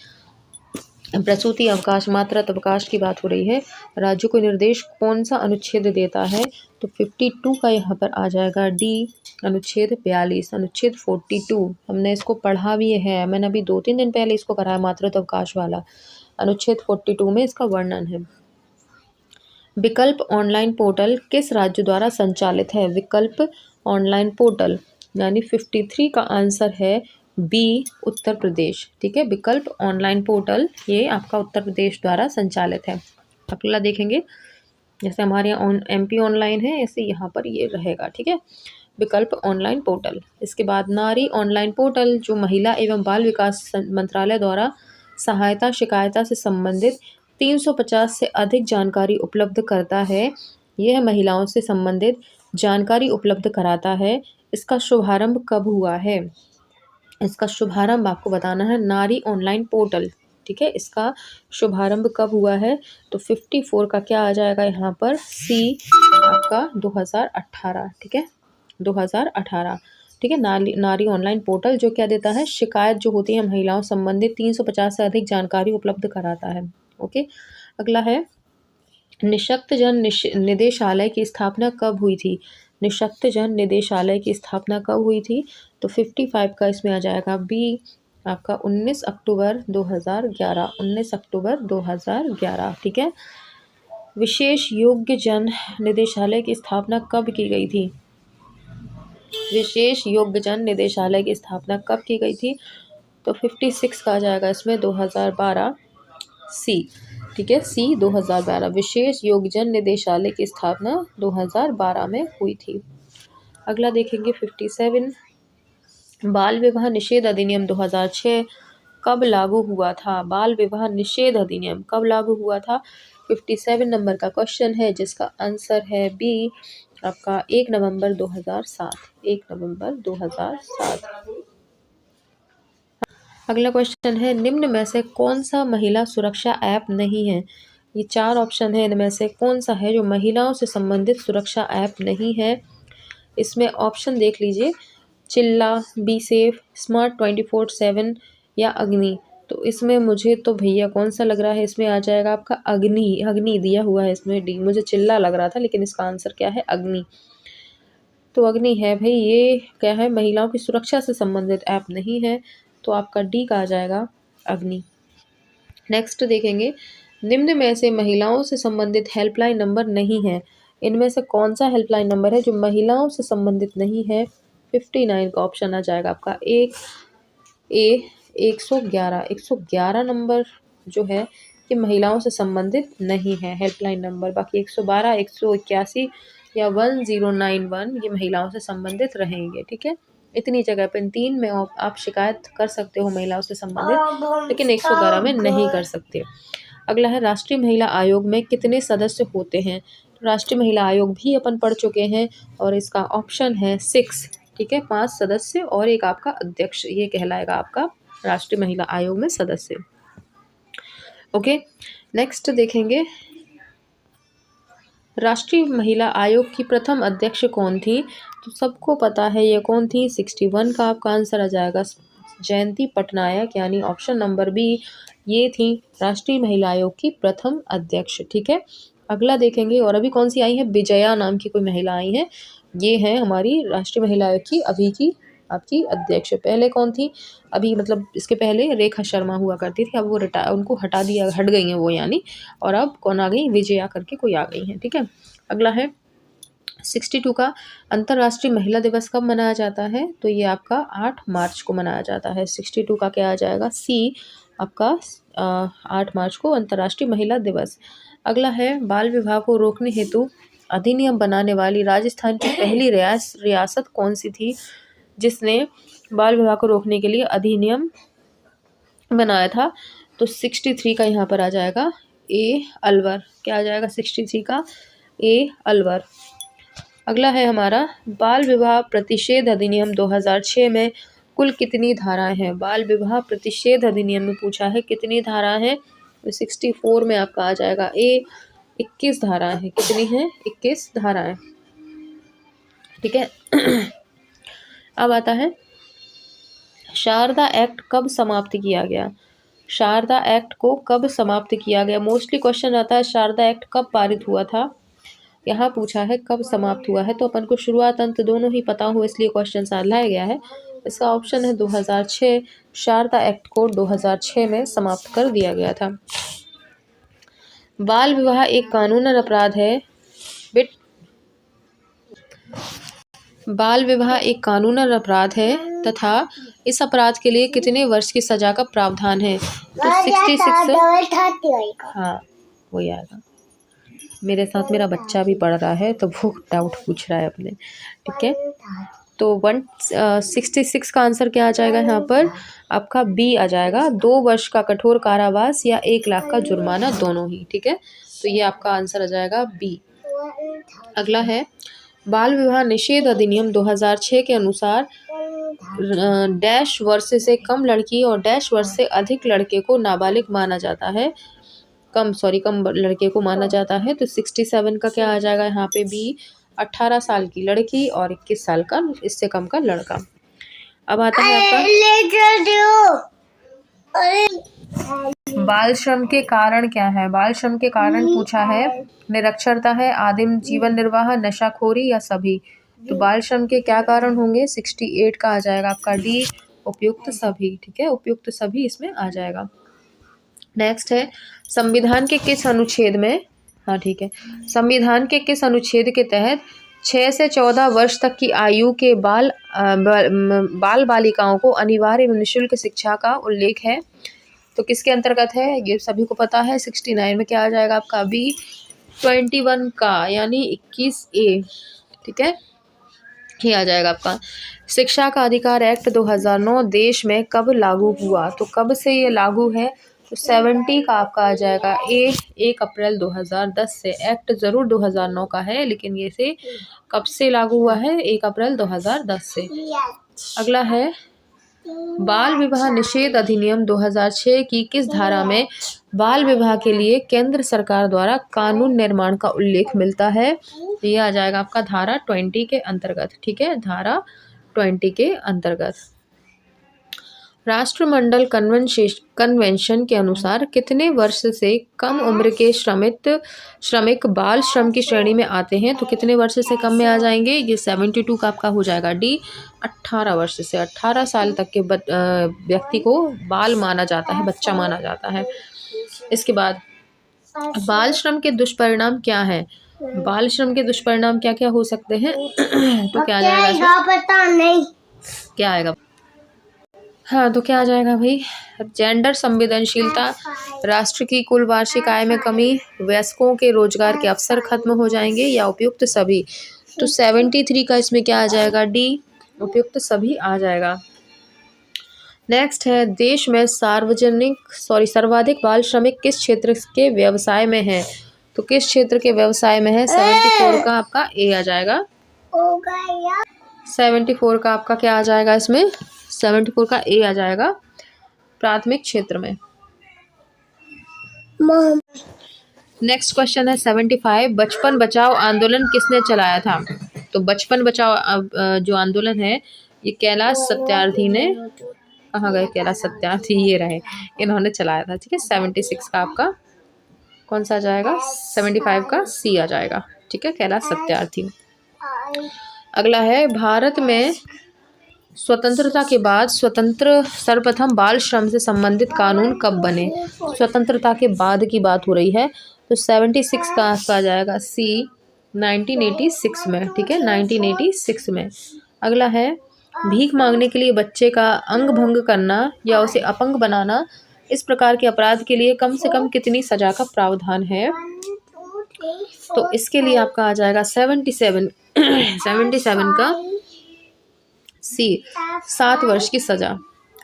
प्रसूति अवकाश, मातृत्व अवकाश की बात हो रही है, राज्य को निर्देश कौन सा अनुच्छेद देता है? तो 52 का यहाँ पर आ जाएगा डी, अनुच्छेद 42, अनुच्छेद 42 हमने इसको पढ़ा भी है, मैंने अभी 2-3 दिन पहले इसको कराया, मातृत्व अवकाश वाला। अनुच्छेद 42 में इसका वर्णन है। विकल्प ऑनलाइन पोर्टल किस राज्य द्वारा संचालित है? विकल्प ऑनलाइन पोर्टल यानी 53 का आंसर है बी, उत्तर प्रदेश। ठीक है, विकल्प ऑनलाइन पोर्टल ये आपका उत्तर प्रदेश द्वारा संचालित है। अगला देखेंगे, जैसे हमारे यहाँ MP ऑनलाइन है ऐसे यहाँ पर ये रहेगा। ठीक है, विकल्प ऑनलाइन पोर्टल। इसके बाद नारी ऑनलाइन पोर्टल जो महिला एवं बाल विकास मंत्रालय द्वारा सहायता शिकायता से संबंधित 350 से अधिक जानकारी उपलब्ध करता है। यह महिलाओं से संबंधित जानकारी उपलब्ध कराता है। इसका शुभारंभ कब हुआ है? इसका शुभारंभ आपको बताना है, नारी ऑनलाइन पोर्टल। ठीक है, इसका शुभारंभ कब हुआ है? तो 54 का क्या आ जाएगा यहाँ पर? सी, आपका 2018। ठीक है, 2018। ठीक है, नारी ऑनलाइन पोर्टल जो क्या देता है? शिकायत जो होती है महिलाओं संबंधित 350 से अधिक जानकारी उपलब्ध कराता है। ओके, अगला है निःशक्तजन निदेशालय की स्थापना कब हुई थी? निःशक्तजन निदेशालय की स्थापना कब हुई थी? तो 55 का इसमें आ जाएगा बी, आपका 19 अक्टूबर 2011, 19 अक्टूबर 2011। ठीक है, विशेष योग्य जन निदेशालय की स्थापना कब की गई थी? विशेष योग्य जन निदेशालय की स्थापना कब की गई थी? तो 56 का आ जाएगा इसमें 2012 सी। ठीक है, सी 2012, विशेष योग्यजन निदेशालय की स्थापना 2012 में हुई थी। अगला देखेंगे 57, बाल विवाह निषेध अधिनियम 2006 कब लागू हुआ था? बाल विवाह निषेध अधिनियम कब लागू हुआ था? 57 नंबर का क्वेश्चन है जिसका आंसर है बी, आपका 1 नवंबर 2007, 1 नवंबर 2007। अगला क्वेश्चन है, निम्न में से कौन सा महिला सुरक्षा ऐप नहीं है? ये 4 ऑप्शन है, इनमें से कौन सा है जो महिलाओं से संबंधित सुरक्षा ऐप नहीं है? इसमें ऑप्शन देख लीजिए, चिल्ला, बी सेफ, स्मार्ट 24/7 या अग्नि। तो इसमें मुझे तो भैया कौन सा लग रहा है, इसमें आ जाएगा आपका अग्नि। अग्नि दिया हुआ है इसमें डी, मुझे चिल्ला लग रहा था लेकिन इसका आंसर क्या है, अग्नि। तो अग्नि है भाई। ये क्या है, महिलाओं की सुरक्षा से संबंधित ऐप नहीं है, तो आपका डी का आ जाएगा अग्नि। नेक्स्ट देखेंगे, निम्न में से महिलाओं से संबंधित हेल्पलाइन नंबर नहीं है। इनमें से कौन सा हेल्पलाइन नंबर है जो महिलाओं से संबंधित नहीं है। 59 का ऑप्शन आ जाएगा आपका एक ए। 111 नंबर जो है ये महिलाओं से संबंधित नहीं है हेल्पलाइन नंबर। बाकी 112, 181 या 1091 ये महिलाओं से संबंधित रहेंगे। ठीक है, इतनी जगह पे इन 3 में आप शिकायत कर सकते हो महिलाओं से संबंधित, लेकिन 111 में नहीं कर सकते। अगला है, राष्ट्रीय महिला आयोग में कितने सदस्य होते हैं। राष्ट्रीय महिला आयोग भी अपन पढ़ चुके हैं और इसका ऑप्शन है 6। ठीक है, 5 सदस्य और एक आपका अध्यक्ष, ये कहलाएगा आपका राष्ट्रीय महिला आयोग में सदस्य। ओके, नेक्स्ट देखेंगे, राष्ट्रीय महिला आयोग की प्रथम अध्यक्ष कौन थी। तो सबको पता है ये कौन थी। 61 का आपका आंसर आ जाएगा जयंती पटनायक, यानी ऑप्शन नंबर बी, ये थी राष्ट्रीय महिला आयोग की प्रथम अध्यक्ष। ठीक है, अगला देखेंगे, और अभी कौन सी आई है, विजया नाम की कोई महिला आई है, ये है हमारी राष्ट्रीय महिला आयोग की अभी की आपकी अध्यक्ष। पहले कौन थी, अभी मतलब इसके पहले रेखा शर्मा हुआ करती थी, अब वो उनको हटा दिया, हट गई हैं वो यानी, और अब कौन आ गई, विजया करके कोई आ गई है। ठीक है, अगला है 62 का, अंतर्राष्ट्रीय महिला दिवस कब मनाया जाता है। तो ये आपका 8 मार्च को मनाया जाता है। 62 का क्या आ जाएगा, सी, आपका 8 मार्च को अंतर्राष्ट्रीय महिला दिवस। अगला है, बाल विवाह को रोकने हेतु अधिनियम बनाने वाली राजस्थान की पहली रियासत कौन सी थी जिसने बाल विवाह को रोकने के लिए अधिनियम बनाया था। तो 63 का यहाँ पर आ जाएगा ए, अलवर। क्या आ जाएगा 63 का, ए, अलवर। अगला है हमारा, बाल विवाह प्रतिषेध अधिनियम 2006 में कुल कितनी धाराएं हैं। बाल विवाह प्रतिषेध अधिनियम में पूछा है कितनी धाराएं हैं। तो 64 में आपका आ जाएगा ए, 21 धाराएं हैं। कितनी हैं, 21 धाराएं। ठीक है, अब आता है, शारदा एक्ट कब समाप्त किया गया। शारदा एक्ट को कब समाप्त किया गया, मोस्टली क्वेश्चन आता है शारदा एक्ट कब पारित हुआ था, यहाँ पूछा है कब समाप्त हुआ है। तो अपन को शुरुआत अंत दोनों ही पता हो, इसलिए क्वेश्चन लाया गया है। इसका ऑप्शन है 2006। शारदा एक्ट को 2006 में समाप्त कर दिया गया था। बाल विवाह एक कानूनन अपराध है। बाल विवाह एक कानूनन अपराध है तथा इस अपराध के लिए कितने वर्ष की सजा का प्रावधान है। तो 66, हाँ वही आएगा। मेरे साथ मेरा बच्चा भी पढ़ रहा है तो वो डाउट पूछ रहा है अपने। ठीक है, तो 166 का आंसर क्या आ जाएगा यहाँ पर, आपका बी आ जाएगा, 2 वर्ष का कठोर कारावास या 1 लाख का जुर्माना, दोनों ही। ठीक है, तो ये आपका आंसर आ जाएगा बी। अगला है, बाल विवाह निषेध अधिनियम 2006 के अनुसार डैश वर्ष से कम लड़की और डैश वर्ष से अधिक लड़के को नाबालिग माना जाता है। कम लड़के को माना जाता है। तो 67 का क्या आ जाएगा यहाँ पे बी, 18 साल की लड़की और 21 साल का इससे कम का लड़का। अब आता है आपका, बाल श्रम के कारण क्या है। बाल श्रम के कारण पूछा है, निरक्षरता है, आदिम जीवन निर्वाह, नशाखोरी या सभी। तो बाल श्रम के क्या कारण होंगे, 68 का आ जाएगा आपका डी, उपयुक्त सभी। ठीक है, उपयुक्त सभी इसमें आ जाएगा। नेक्स्ट है, संविधान के किस अनुच्छेद में, हाँ ठीक है, संविधान के किस अनुच्छेद के तहत 6 से 14 वर्ष तक की आयु के बाल बालिकाओं को अनिवार्य एवं निःशुल्क शिक्षा का उल्लेख है। तो किसके अंतर्गत है, ये सभी को पता है। 69 में क्या आ जाएगा आपका बी, 21 का यानी 21A। ठीक है, ये आ जाएगा आपका। शिक्षा का अधिकार एक्ट 2009 देश में कब लागू हुआ। तो कब से ये लागू है, तो 70 का आपका आ जाएगा ए, 1 अप्रैल 2010 से। एक्ट ज़रूर 2009 का है लेकिन ये से कब से लागू हुआ है, 1 अप्रैल 2010 से। अगला है, बाल विवाह निषेध अधिनियम 2006 की किस धारा में बाल विवाह के लिए केंद्र सरकार द्वारा कानून निर्माण का उल्लेख मिलता है। ये आ जाएगा आपका धारा 20 के अंतर्गत। ठीक है, धारा 20 के अंतर्गत। राष्ट्रमंडल कन्वेंशन के अनुसार कितने वर्ष से कम उम्र के श्रमिक बाल श्रम की श्रेणी में आते हैं? तो कितने वर्ष से कम में आ जाएंगे? ये 72 का आपका हो जाएगा डी। 18 वर्ष से 18 साल तक के व्यक्ति को बाल माना जाता है, बच्चा माना जाता है। इसके बाद बाल श्रम के दुष्परिणाम क्या है? बाल श्रम के दुष्परिणाम क्या क्या हो सकते हैं? तो क्या आ जाएगा? पता नहीं क्या आएगा। हाँ, तो क्या आ जाएगा भाई? जेंडर संवेदनशीलता, राष्ट्र की कुल वार्षिक आय में कमी, वयस्कों के रोजगार के अवसर खत्म हो जाएंगे, या उपयुक्त सभी। तो 73 का इसमें क्या आ जाएगा? डी, उपयुक्त सभी आ जाएगा। नेक्स्ट है, देश में सर्वाधिक बाल श्रमिक किस क्षेत्र के व्यवसाय में है? तो किस क्षेत्र के व्यवसाय में है? 74 का आपका ए आ जाएगा। 74 का आपका क्या आ जाएगा इसमें? 74 का ए आ जाएगा, प्राथमिक क्षेत्र में। नेक्स्ट क्वेश्चन है 75, बचपन बचाओ आंदोलन किसने चलाया था? तो बचपन बचाओ जो आंदोलन है ये कैलाश सत्यार्थी ने, कहाँ गए कैलाश सत्यार्थी? ये रहे, इन्होंने चलाया था। ठीक है, 76 का आपका कौन सा आ जाएगा? 75 का सी आ जाएगा। ठीक है, कैलाश सत्यार्थी। अगला है, भारत में स्वतंत्रता के बाद सर्वप्रथम बाल श्रम से संबंधित कानून कब बने? स्वतंत्रता के बाद की बात हो रही है, तो 76 का आपका आ जाएगा सी, 1986 में। ठीक है, 1986 में। अगला है, भीख मांगने के लिए बच्चे का अंग भंग करना या उसे अपंग बनाना, इस प्रकार के अपराध के लिए कम से कम कितनी सजा का प्रावधान है? तो इसके लिए आपका आ जाएगा 77 77 का सी, 7 वर्ष की सजा।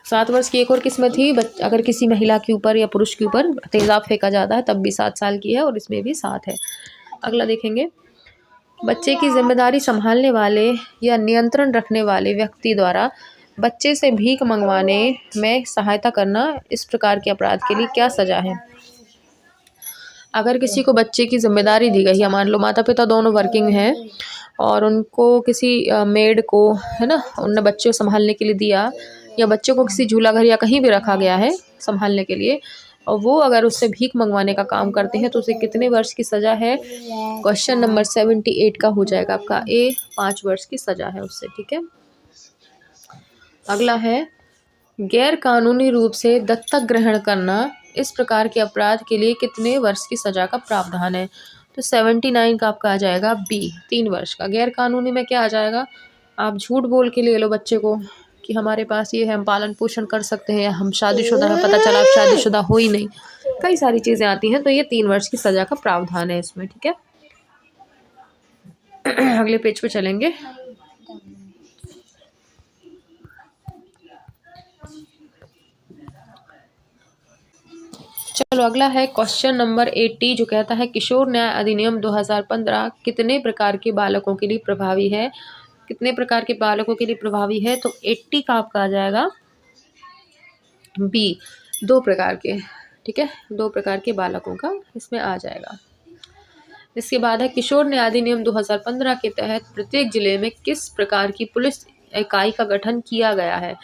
7 वर्ष की एक और किस्म थी, अगर किसी महिला के ऊपर या पुरुष के ऊपर तेजाब फेंका जाता है तब भी 7 साल की है, और इसमें भी 7 है। अगला देखेंगे, बच्चे की जिम्मेदारी संभालने वाले या नियंत्रण रखने वाले व्यक्ति द्वारा बच्चे से भीख मंगवाने में सहायता करना, इस प्रकार के अपराध के लिए क्या सजा है? अगर किसी को बच्चे की जिम्मेदारी दी गई है, मान लो माता पिता दोनों वर्किंग हैं और उनको किसी मेड को, है ना, उनने बच्चे को संभालने के लिए दिया, या बच्चे को किसी झूला घर या कहीं भी रखा गया है संभालने के लिए, और वो अगर उससे भीख मंगवाने का काम करते हैं तो उसे कितने वर्ष की सज़ा है? क्वेश्चन नंबर 78 का हो जाएगा आपका ए, 5 वर्ष की सज़ा है उससे। ठीक है, अगला है, गैर कानूनी रूप से दत्तक ग्रहण करना, इस प्रकार के अपराध के लिए कितने वर्ष की सज़ा का प्रावधान है? तो 79 का आपका आ जाएगा बी, 3 वर्ष का। गैर कानूनी में क्या आ जाएगा? आप झूठ बोल के ले लो बच्चे को कि हमारे पास ये है, हम पालन पोषण कर सकते हैं, हम शादीशुदा हैं, पता चला आप शादीशुदा हो ही नहीं, कई सारी चीज़ें आती हैं, तो ये 3 वर्ष की सज़ा का प्रावधान है इसमें। ठीक है, अगले पेज पे चलेंगे। चलो अगला है क्वेश्चन नंबर 80, जो कहता है किशोर न्याय अधिनियम 2015 कितने प्रकार के बालकों के लिए प्रभावी है? कितने प्रकार के बालकों के लिए प्रभावी है? तो 80 का आपका आ जाएगा बी, 2 प्रकार के। ठीक है, 2 प्रकार के बालकों का इसमें आ जाएगा। इसके बाद है, किशोर न्याय अधिनियम 2015 के तहत प्रत्येक जिले में किस प्रकार की पुलिस इकाई का गठन किया गया है?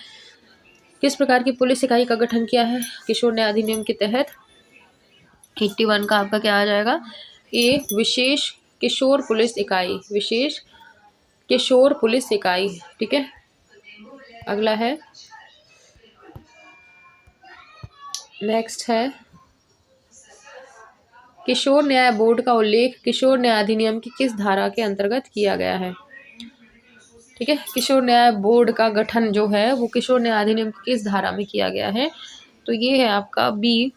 किस प्रकार की पुलिस इकाई का गठन किया है किशोर न्याय अधिनियम के तहत? 81 का आपका क्या आ जाएगा? ए, विशेष किशोर पुलिस इकाई, विशेष किशोर पुलिस इकाई। ठीक है, अगला है, नेक्स्ट है, किशोर न्याय बोर्ड का उल्लेख किशोर न्याय अधिनियम की किस धारा के अंतर्गत किया गया है? ठीक है, किशोर न्याय बोर्ड का गठन जो है वो किशोर न्याय अधिनियम की किस धारा में किया गया है? तो ये है आपका बी,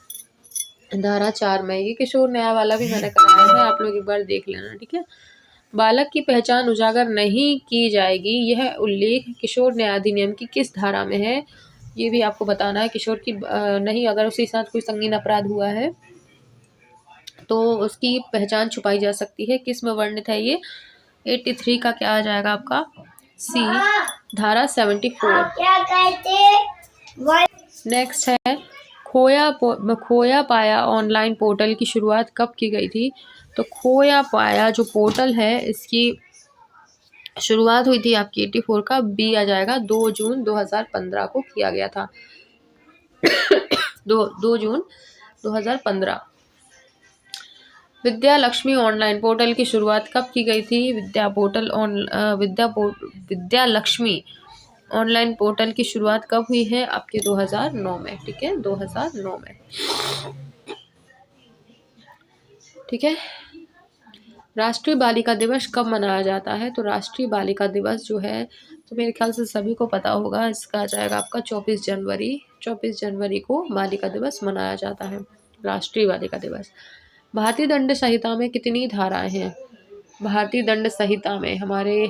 धारा 4 में। ये किशोर न्याय वाला भी मैंने कराया है, आप लोग एक बार देख लेना। ठीक है, बालक की पहचान उजागर नहीं की जाएगी, यह उल्लेख किशोर न्याय अधिनियम की किस धारा में है? ये भी आपको बताना है। किशोर की नहीं, अगर उसके साथ कोई संगीन अपराध हुआ है तो उसकी पहचान छुपाई जा सकती है, किस में वर्णित है ये? 83 का क्या आ जाएगा आपका? सी, धारा 74। नेक्स्ट है, खोया पाया ऑनलाइन पोर्टल की शुरुआत कब की गई थी? तो खोया पाया जो पोर्टल है इसकी शुरुआत हुई थी आपकी 84 का बी आ जाएगा, 2 जून 2015 को किया गया था। 2 जून 2015। विद्या लक्ष्मी ऑनलाइन पोर्टल की शुरुआत कब की गई थी? विद्या लक्ष्मी ऑनलाइन पोर्टल की शुरुआत कब हुई है? आपके 2009 में। ठीक है, 2009 में। ठीक है। राष्ट्रीय बालिका दिवस कब मनाया जाता है? तो राष्ट्रीय बालिका दिवस जो है, तो मेरे ख्याल से सभी को पता होगा, इसका आ जाएगा आपका 24 जनवरी। 24 जनवरी को बालिका दिवस मनाया जाता है, राष्ट्रीय बालिका दिवस। भारतीय दंड संहिता में कितनी धाराएं हैं? भारतीय दंड संहिता में हमारे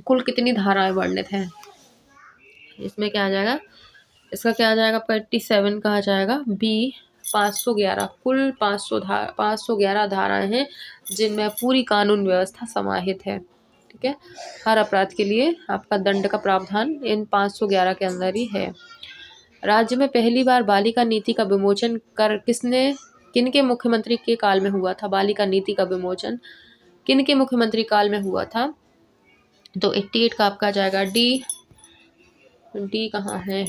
कुल कितनी धाराएं वर्णित हैं? इसमें क्या आ जाएगा? इसका क्या आ जाएगा? 87 का आ जाएगा। बी 511। कुल 511 धाराएं हैं जिनमें पूरी कानून व्यवस्था समाहित है। ठीक है, हर अपराध के लिए आपका दंड का प्रावधान इन 511 के अंदर ही है। राज्य में पहली बार बालिका नीति का विमोचन किनके मुख्यमंत्री के काल में हुआ था? बालिका नीति का विमोचन किनके मुख्यमंत्री काल में हुआ था? तो 88 का आपका आ जाएगा डी। डी कहाँ है?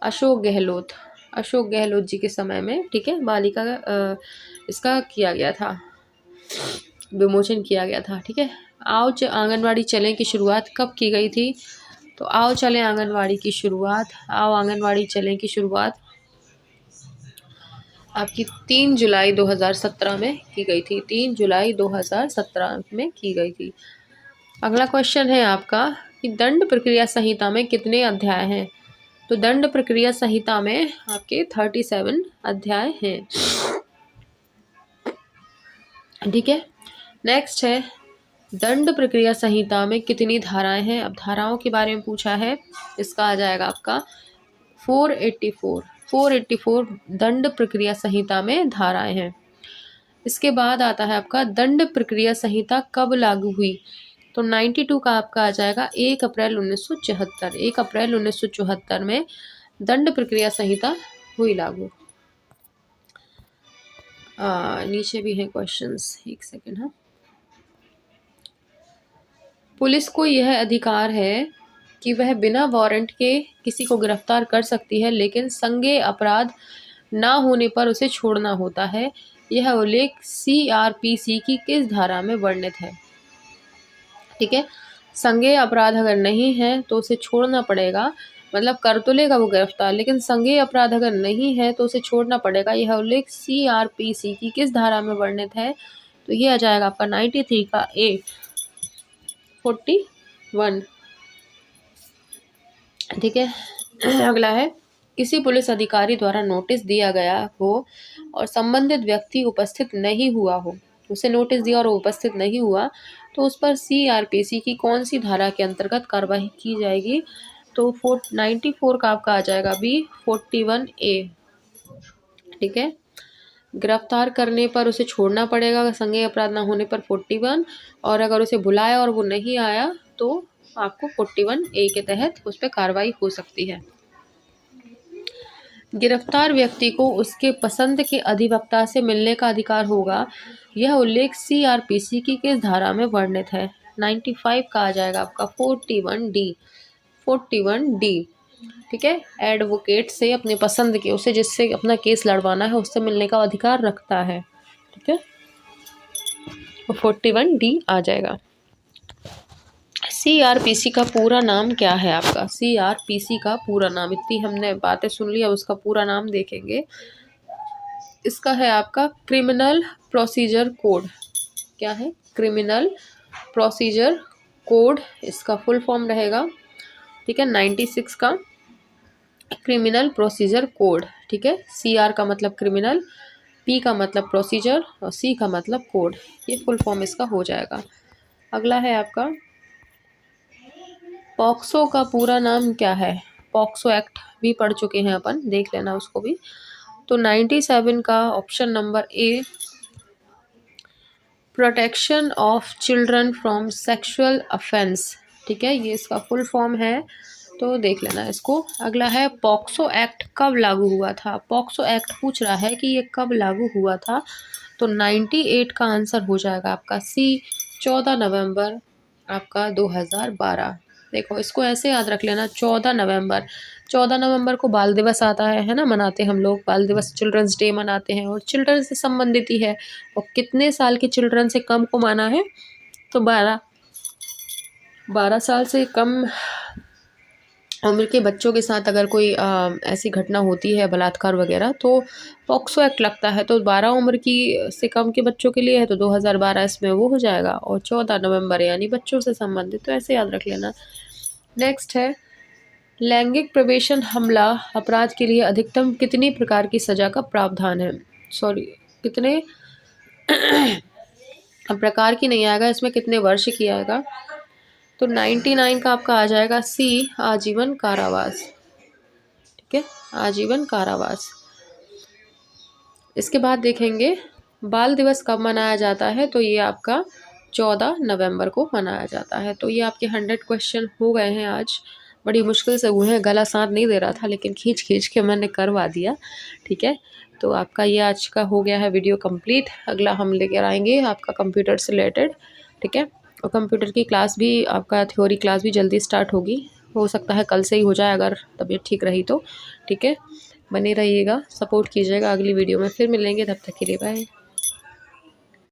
अशोक गहलोत जी के समय में। ठीक है, बालिका इसका किया गया था, विमोचन किया गया था। ठीक है। आओ आंगनवाड़ी चलें की शुरुआत कब की गई थी? तो आओ चलें आंगनवाड़ी की शुरुआत, आओ आंगनवाड़ी चलें की शुरुआत आपकी 3 जुलाई 2017 में की गई थी। 3 जुलाई 2017 में की गई थी। अगला क्वेश्चन है आपका कि दंड प्रक्रिया संहिता में कितने अध्याय हैं? तो दंड प्रक्रिया संहिता में आपके 37 अध्याय हैं। ठीक है। नेक्स्ट है दंड प्रक्रिया संहिता में कितनी धाराएं हैं? अब धाराओं के बारे में पूछा है। इसका आ जाएगा आपका 484 दंड प्रक्रिया संहिता में धाराएं हैं। इसके बाद आता है आपका दंड प्रक्रिया संहिता कब लागू हुई? तो 92 का आपका आ जाएगा 1 अप्रैल 1974। 1 अप्रैल 1974 में दंड प्रक्रिया संहिता हुई लागू। नीचे भी है क्वेश्चंस, एक सेकेंड। हाँ, पुलिस को यह अधिकार है कि वह बिना वारंट के किसी को गिरफ्तार कर सकती है, लेकिन संज्ञेय अपराध ना होने पर उसे छोड़ना होता है। यह उल्लेख CRPC की किस धारा में वर्णित है? ठीक है, संज्ञेय अपराध अगर नहीं है तो उसे छोड़ना पड़ेगा, मतलब कर तो लेगा वो गिरफ्तार, लेकिन संज्ञेय अपराध अगर नहीं है तो उसे छोड़ना पड़ेगा। यह उल्लेख CRPC की किस धारा में वर्णित है? तो ये आ जाएगा आपका 93 का A 41। ठीक है। अगला है किसी पुलिस अधिकारी द्वारा नोटिस दिया गया हो और संबंधित व्यक्ति उपस्थित नहीं हुआ हो, उसे नोटिस दिया और वो उपस्थित नहीं हुआ, तो उस पर CRPC की कौन सी धारा के अंतर्गत कार्रवाई की जाएगी? तो 94 का आपका आ जाएगा B 41A। ठीक है, गिरफ्तार करने पर उसे छोड़ना पड़ेगा, संज्ञेय अपराध ना होने पर 41, और अगर उसे बुलाया और वो नहीं आया तो आपको 41A के तहत उस पर कार्रवाई हो सकती है। गिरफ्तार व्यक्ति को उसके पसंद के अधिवक्ता से मिलने का अधिकार होगा। यह उल्लेख CRPC की किस धारा में वर्णित है? 95 का आ जाएगा आपका 41D। ठीक है, एडवोकेट से अपने पसंद के, उसे जिससे अपना केस लड़वाना है उससे मिलने का अधिकार रखता है। ठीक है, तो 41D आ जाएगा। CRPC का पूरा नाम क्या है आपका? CRPC का पूरा नाम, इतनी हमने बातें सुन ली, अब उसका पूरा नाम देखेंगे। इसका है आपका क्रिमिनल प्रोसीजर कोड। क्या है? क्रिमिनल प्रोसीजर कोड, इसका फुल फॉर्म रहेगा। ठीक है, 96 का क्रिमिनल प्रोसीजर कोड। ठीक है, CR का मतलब क्रिमिनल, P का मतलब प्रोसीजर और C का मतलब कोड, ये फुल फॉर्म इसका हो जाएगा। अगला है आपका पॉक्सो का पूरा नाम क्या है? पॉक्सो एक्ट भी पढ़ चुके हैं अपन, देख लेना उसको भी। तो 97 का option number A protection of children from sexual offence. ठीक है, ये इसका फुल फॉर्म है, तो देख लेना इसको। अगला है पॉक्सो एक्ट कब लागू हुआ था? पॉक्सो एक्ट पूछ रहा है कि ये कब लागू हुआ था, तो 98 का आंसर हो जाएगा आपका C 14 नवंबर आपका 2012। देखो इसको ऐसे याद रख लेना, 14 नवंबर। 14 नवंबर को बाल दिवस आता है ना, मनाते हम लोग बाल दिवस, चिल्ड्रंस डे मनाते हैं और चिल्ड्रन से संबंधित ही है। और कितने साल के चिल्ड्रन से कम को माना है? तो 12 साल से कम उम्र के बच्चों के साथ अगर कोई ऐसी घटना होती है, बलात्कार वगैरह, तो पॉक्सो एक्ट लगता है। तो 12 उम्र की से कम के बच्चों के लिए है तो 2012 इसमें वो हो जाएगा, और 14 नवंबर यानी बच्चों से संबंधित, तो ऐसे याद रख लेना। नेक्स्ट है लैंगिक प्रवेशन हमला अपराध के लिए अधिकतम कितनी प्रकार की सजा का प्रावधान है? सॉरी, कितने प्रकार की नहीं आएगा इसमें, कितने वर्ष की आएगा। तो 99 का आपका आ जाएगा सी, आजीवन कारावास। ठीक है, आजीवन कारावास। इसके बाद देखेंगे बाल दिवस कब मनाया जाता है, तो ये आपका 14 नवंबर को मनाया जाता है। तो ये आपके 100 क्वेश्चन हो गए हैं आज। बड़ी मुश्किल से हुए हैं, गला साथ नहीं दे रहा था लेकिन खींच खींच के मैंने करवा दिया। ठीक है, तो आपका ये आज का हो गया है वीडियो कंप्लीट। अगला हम लेकर आएंगे आपका कंप्यूटर से रिलेटेड। ठीक है, और कंप्यूटर की क्लास भी, आपका थ्योरी क्लास भी जल्दी स्टार्ट होगी। हो सकता है कल से ही हो जाए अगर तबीयत ठीक रही तो। ठीक है, बने रहिएगा, सपोर्ट कीजिएगा। अगली वीडियो में फिर मिलेंगे, तब तक के लिए बाय।